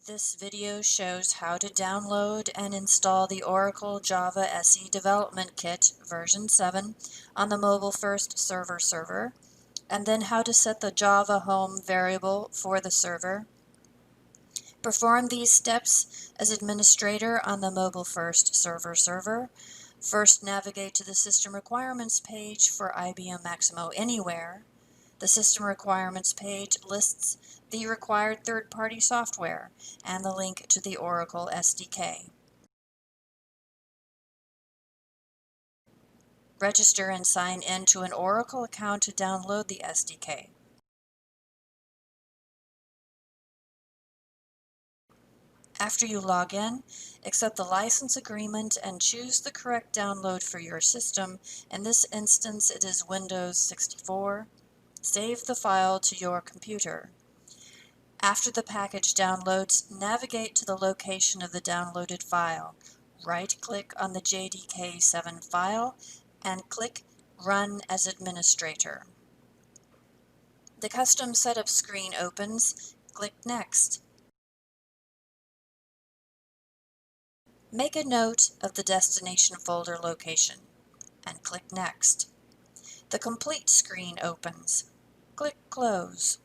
This video shows how to download and install the Oracle Java SE Development Kit version 7 on the Mobile First server, and then how to set the Java home variable for the server. Perform these steps as administrator on the Mobile First server. First, navigate to the System Requirements page for IBM Maximo Anywhere. The System Requirements page lists the required third-party software and the link to the Oracle SDK. Register and sign in to an Oracle account to download the SDK. After you log in, accept the license agreement and choose the correct download for your system. In this instance, it is Windows 64. Save the file to your computer. After the package downloads, navigate to the location of the downloaded file. Right-click on the JDK7 file and click Run as Administrator. The custom setup screen opens. Click Next. Make a note of the destination folder location and click Next. The complete screen opens. Click Close.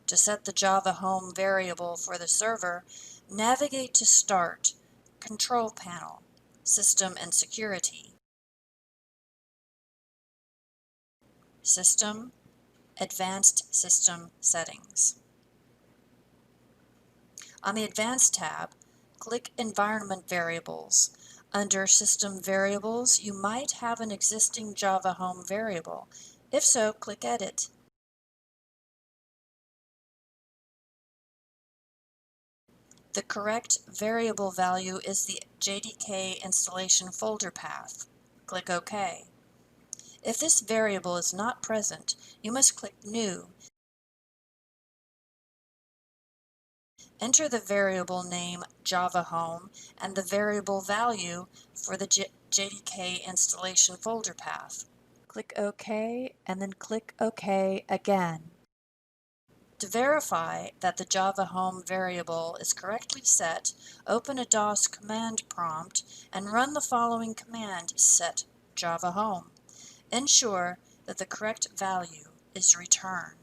To set the Java home variable for the server, navigate to Start, Control Panel, System and Security, System, Advanced System Settings. On the Advanced tab, click Environment Variables. Under System Variables, you might have an existing Java home variable. If so, click Edit. The correct variable value is the JDK installation folder path. Click OK. If this variable is not present, you must click New. Enter the variable name Java Home and the variable value for the JDK installation folder path. Click OK and then click OK again. To verify that the Java home variable is correctly set, open a DOS command prompt and run the following command: set Java home. Ensure that the correct value is returned.